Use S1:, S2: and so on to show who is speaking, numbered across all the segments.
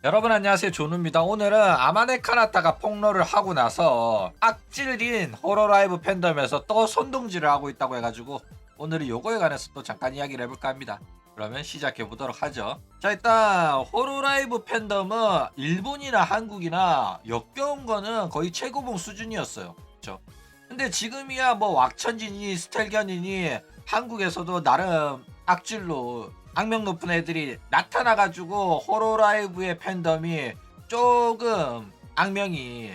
S1: 여러분 안녕하세요, 조누입니다. 오늘은 아마네 카나타가 폭로를 하고 나서 악질인 호러라이브 팬덤에서 또 선동질을 하고 있다고 해가지고 오늘은 요거에 관해서 또 잠깐 이야기를 해볼까 합니다. 그러면 시작해 보도록 하죠. 자, 일단 호러라이브 팬덤은 일본이나 한국이나 역겨운 거는 거의 최고봉 수준이었어요. 그쵸? 근데 지금이야 뭐 왁천진이 스텔견이니 한국에서도 나름 악질로 악명 높은 애들이 나타나가지고 호러라이브의 팬덤이 조금 악명이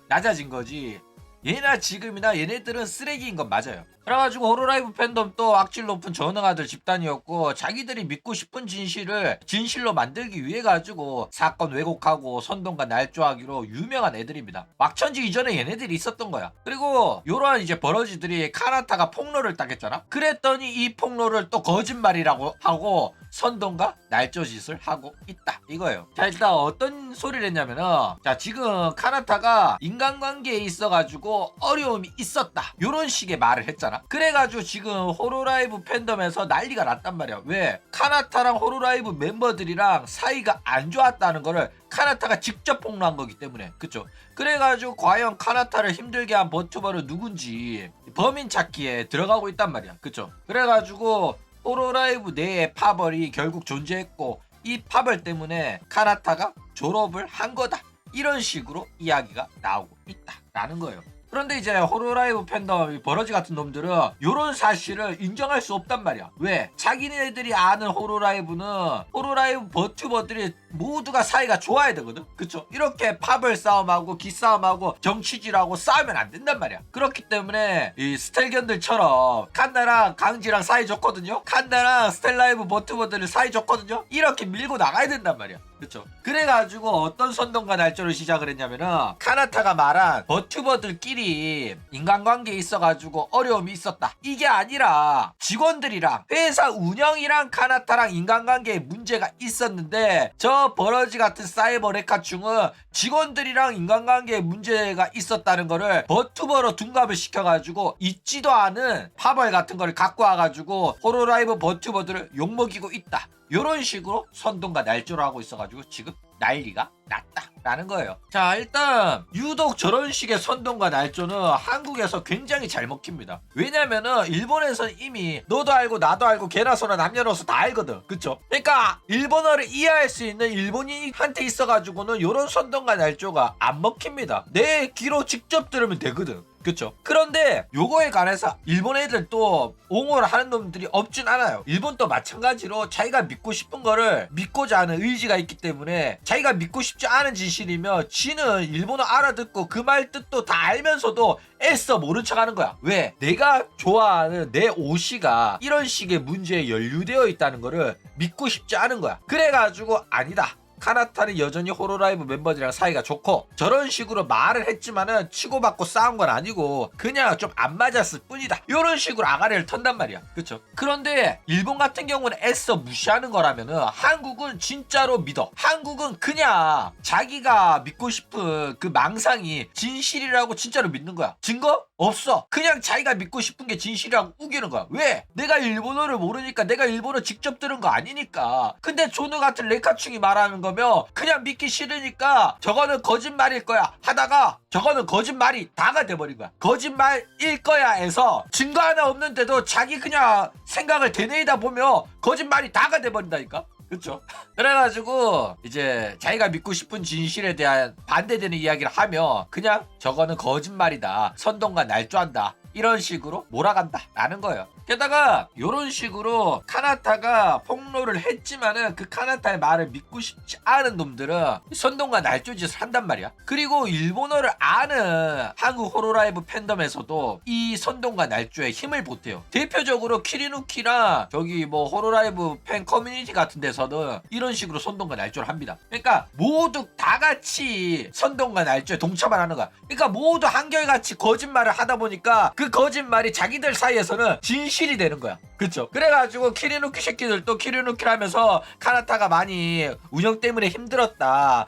S1: 낮아진 거지. 얘나 지금이나 얘네들은 쓰레기인 건 맞아요. 그래가지고 호러라이브 팬덤도 악질 높은 전능아들 집단이었고, 자기들이 믿고 싶은 진실을 진실로 만들기 위해 가지고 사건 왜곡하고 선동과 날조하기로 유명한 애들입니다. 왁천지 이전에 얘네들이 있었던 거야. 그리고 요러한 이제 버러지들이 카나타가 폭로를 따겠잖아. 그랬더니 이 폭로를 또 거짓말이라고 하고 선동과 날조짓을 하고 있다 이거예요. 자, 일단 어떤 소리를 했냐면은, 자, 지금 카나타가 인간관계에 있어가지고 어려움이 있었다 요런 식의 말을 했잖아. 그래가지고 지금 호러라이브 팬덤에서 난리가 났단 말이야. 왜? 카나타랑 호러라이브 멤버들이랑 사이가 안 좋았다는 거를 카나타가 직접 폭로한 거기 때문에. 그쵸? 그래가지고 과연 카나타를 힘들게 한 버튜버는 누군지 범인 찾기에 들어가고 있단 말이야. 그쵸? 그래가지고 호러라이브 내에 파벌이 결국 존재했고, 이 파벌 때문에 카나타가 졸업을 한 거다 이런 식으로 이야기가 나오고 있다라는 거예요. 그런데 이제 호러라이브 팬덤 버러지 같은 놈들은 이런 사실을 인정할 수 없단 말이야. 왜? 자기네들이 아는 호러라이브는 호러라이브 버튜버들이 모두가 사이가 좋아야 되거든. 그쵸? 이렇게 파벌 싸움하고 기싸움하고 정치질하고 싸우면 안 된단 말이야. 그렇기 때문에 이 스텔견들처럼 칸나랑 강지랑 사이 좋거든요. 칸나랑 스텔라이브 버튜버들 사이 좋거든요. 이렇게 밀고 나가야 된단 말이야. 그쵸? 그래가지고 어떤 선동과 날조를 시작을 했냐면은, 카나타가 말한 버튜버들끼리 인간관계에 있어가지고 어려움이 있었다 이게 아니라 직원들이랑 회사 운영이랑 카나타랑 인간관계에 문제가 있었는데, 저 버러지 같은 사이버 레카충은 직원들이랑 인간관계에 문제가 있었다는 거를 버튜버로 둔갑을 시켜가지고 있지도 않은 파벌 같은 거를 갖고 와가지고 호러라이브 버튜버들을 욕먹이고 있다 요런 식으로 선동과 날조를 하고 있어가지고 지금 난리가 났다라는 거예요. 자, 일단 유독 저런 식의 선동과 날조는 한국에서 굉장히 잘 먹힙니다. 왜냐면은 일본에서는 이미 너도 알고 나도 알고 개나 소나 남녀노소 다 알거든. 그쵸? 그러니까 일본어를 이해할 수 있는 일본인한테 있어가지고는 요런 선동과 날조가 안 먹힙니다. 내 귀로 직접 들으면 되거든. 그쵸? 그런데 요거에 관해서 일본 애들 또 옹호를 하는 놈들이 없진 않아요. 일본도 마찬가지로 자기가 믿고 싶은 거를 믿고자 하는 의지가 있기 때문에, 자기가 믿고 싶지 않은 진실이면 지는 일본어 알아듣고 그 말 뜻도 다 알면서도 애써 모른 척 하는 거야. 왜? 내가 좋아하는 내 오시가 이런 식의 문제에 연루되어 있다는 거를 믿고 싶지 않은 거야. 그래가지고 아니다, 카나타는 여전히 호러라이브 멤버들이랑 사이가 좋고, 저런 식으로 말을 했지만은 치고받고 싸운 건 아니고 그냥 좀 안 맞았을 뿐이다 요런 식으로 아가리를 턴단 말이야. 그쵸? 그런데 일본 같은 경우는 애써 무시하는 거라면은, 한국은 진짜로 믿어. 한국은 그냥 자기가 믿고 싶은 그 망상이 진실이라고 진짜로 믿는 거야. 증거? 없어. 그냥 자기가 믿고 싶은 게 진실이라고 우기는 거야. 왜? 내가 일본어를 모르니까, 내가 일본어 직접 들은 거 아니니까. 근데 조누 같은 레카충이 말하는 거면 그냥 믿기 싫으니까 저거는 거짓말일 거야 하다가 저거는 거짓말이 다가 돼버린 거야. 거짓말일 거야 해서 증거 하나 없는데도 자기 그냥 생각을 되뇌이다 보면 거짓말이 다가 돼버린다니까. 그쵸? 그래가지고 이제 자기가 믿고 싶은 진실에 대한 반대되는 이야기를 하면 그냥 저거는 거짓말이다, 선동과 날조한다 이런 식으로 몰아간다 라는 거예요. 게다가 이런 식으로 카나타가 폭로를 했지만은 그 카나타의 말을 믿고 싶지 않은 놈들은 선동과 날조짓을 한단 말이야. 그리고 일본어를 아는 한국 호러라이브 팬덤에서도 이 선동과 날조에 힘을 보태요. 대표적으로 키리누키랑 저기 뭐 호러라이브 팬 커뮤니티 같은 데서는 이런 식으로 선동과 날조를 합니다. 그러니까 모두 다 같이 선동과 날조에 동참을 하는 거야. 그러니까 모두 한결같이 거짓말을 하다 보니까 그 거짓말이 자기들 사이에서는 진실이 되는 거야. 그쵸. 그래가지고 키리누키 새끼들도 키리누키를 하면서 카나타가 많이 운영 때문에 힘들었다.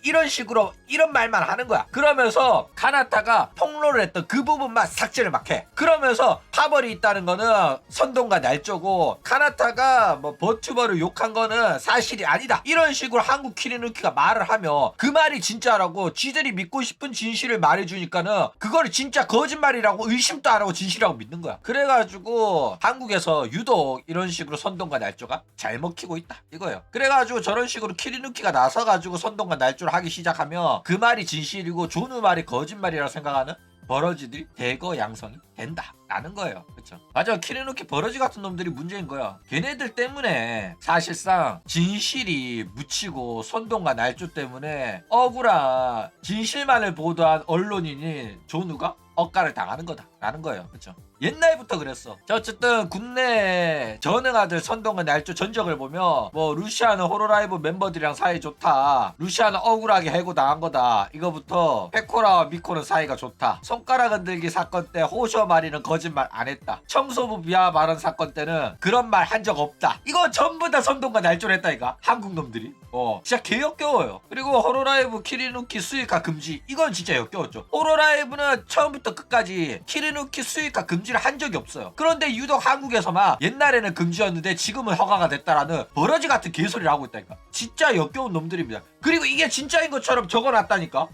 S1: 이런 식으로 이런 말만 하는 거야. 그러면서 카나타가 폭로를 했던 그 부분만 삭제를 막 해. 그러면서 파벌이 있다는 거는 선동과 날조고 카나타가 뭐 버튜버를 욕한 거는 사실이 아니다. 이런 식으로 한국 키리누키가 말을 하며 그 말이 진짜라고 지들이 믿고 싶은 진실을 말해주니까는 그거를 진짜 거짓말이라고 의심도 안 하고 진실이라고 믿는 거야. 그래가지고 한국에서 유독 이런 식으로 선동과 날조가 잘 먹히고 있다 이거예요. 그래가지고 저런 식으로 키리누키가 나서가지고 선동과 날조를 하기 시작하면 그 말이 진실이고 존우 말이 거짓말이라고 생각하는 버러지들이 대거 양성이 된다 라는 거예요. 그쵸? 맞아. 키리누키 버러지 같은 놈들이 문제인 거야. 걔네들 때문에 사실상 진실이 묻히고 선동과 날조 때문에 억울한 진실만을 보도한 언론인이 존우가 억가를 당하는 거다 라는 거예요. 그쵸? 옛날부터 그랬어. 자, 어쨌든 국내 전능아들 선동과 날조 전적을 보면 뭐 루시아는 호로라이브 멤버들이랑 사이 좋다, 루시아는 억울하게 해고당한 거다, 이거부터 페코라와 미코는 사이가 좋다, 손가락 흔들기 사건 때 호셔 마리는 거짓말 안 했다, 청소부 비하 발언 사건 때는 그런 말 한 적 없다, 이거 전부 다 선동과 날조를 했다니까 한국 놈들이. 진짜 개 역겨워요. 그리고 호로라이브 키리누키 수익화 금지, 이건 진짜 역겨웠죠. 호로라이브는 처음부터 끝까지 키리누키 수익화 금지를 한 적이 없어요. 그런데 유독 한국에서만 옛날에는 금지였는데 지금은 허가가 됐다라는 버러지 같은 개소리를 하고 있다니까. 진짜 역겨운 놈들입니다. 그리고 이게 진짜인 것처럼 적어놨다니까.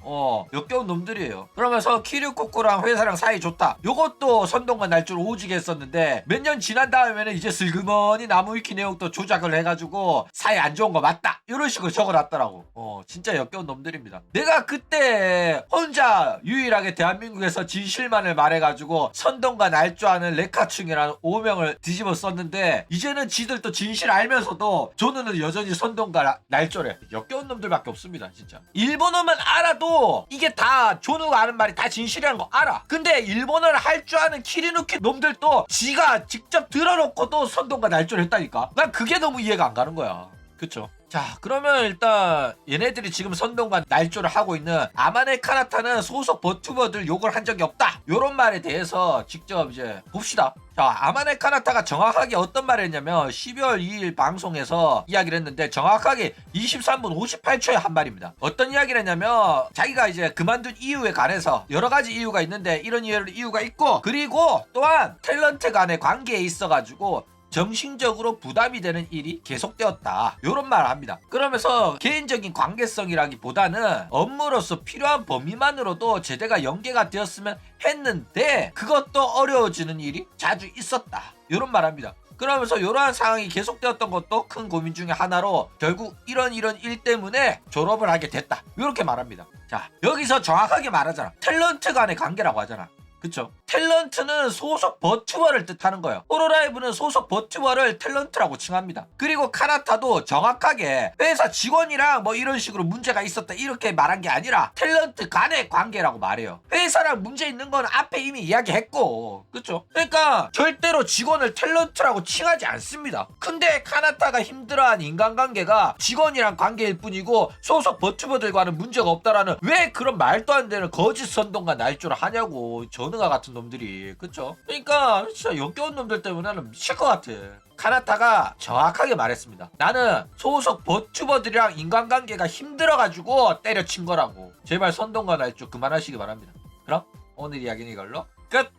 S1: 역겨운 놈들이에요. 그러면서 키류코코랑 회사랑 사이 좋다, 요것도 선동과 날조를 오지게 했었는데 몇 년 지난 다음에는 이제 슬그머니 나무위키 내용도 조작을 해가지고 사이 안 좋은 거 맞다, 이런 식으로 적어놨더라고. 진짜 역겨운 놈들입니다. 내가 그때 혼자 유일하게 대한민국에서 진실만을 말해가지고 선동과 날조하는 레카충이라는 오명을 뒤집어 썼는데 이제는 지들도 진실 알면서도 존우는 여전히 선동과 날조래. 역겨운 놈들밖에 없습니다 진짜. 일본어만 알아도 이게 다 존우가 하는 말이 다 진실이라는 거 알아. 근데 일본어를 할 줄 아는 키리누키 놈들도 지가 직접 들어놓고도 선동과 날조를 했다니까. 난 그게 너무 이해가 안 가는 거야. 그쵸? 자, 그러면 일단 얘네들이 지금 선동과 날조를 하고 있는 아마네 카나타는 소속 버튜버들 욕을 한 적이 없다, 요런 말에 대해서 직접 이제 봅시다. 자, 아마네 카나타가 정확하게 어떤 말을 했냐면 12월 2일 방송에서 이야기를 했는데 정확하게 23분 58초에 한 말입니다. 어떤 이야기를 했냐면 자기가 이제 그만둔 이유에 관해서 여러 가지 이유가 있는데 이런 이유가 있고, 그리고 또한 탤런트 간의 관계에 있어가지고 정신적으로 부담이 되는 일이 계속되었다, 요런 말을 합니다. 그러면서 개인적인 관계성이라기보다는 업무로서 필요한 범위만으로도 제대가 연계가 되었으면 했는데 그것도 어려워지는 일이 자주 있었다, 요런 말을 합니다. 그러면서 이러한 상황이 계속되었던 것도 큰 고민 중에 하나로 결국 이런 일 때문에 졸업을 하게 됐다, 이렇게 말합니다. 자, 여기서 정확하게 말하잖아. 탤런트 간의 관계라고 하잖아. 그쵸? 탤런트는 소속 버튜버를 뜻하는 거예요. 호로라이브는 소속 버튜버를 탤런트라고 칭합니다. 그리고 카나타도 정확하게 회사 직원이랑 뭐 이런 식으로 문제가 있었다 이렇게 말한 게 아니라 탤런트 간의 관계라고 말해요. 회사랑 문제 있는 건 앞에 이미 이야기했고, 그쵸? 그러니까 절대로 직원을 탤런트라고 칭하지 않습니다. 근데 카나타가 힘들어한 인간관계가 직원이랑 관계일 뿐이고 소속 버튜버들과는 문제가 없다라는 왜 그런 말도 안 되는 거짓 선동과 날조를 하냐고, 전우가 같은 놈들이. 그쵸? 그러니까 진짜 역겨운 놈들 때문에는 미칠 것 같아. 카나타가 정확하게 말했습니다. 나는 소속 버튜버들이랑 인간관계가 힘들어가지고 때려친 거라고. 제발 선동과 날조 그만하시기 바랍니다. 그럼 오늘 이야기는 이걸로 끝!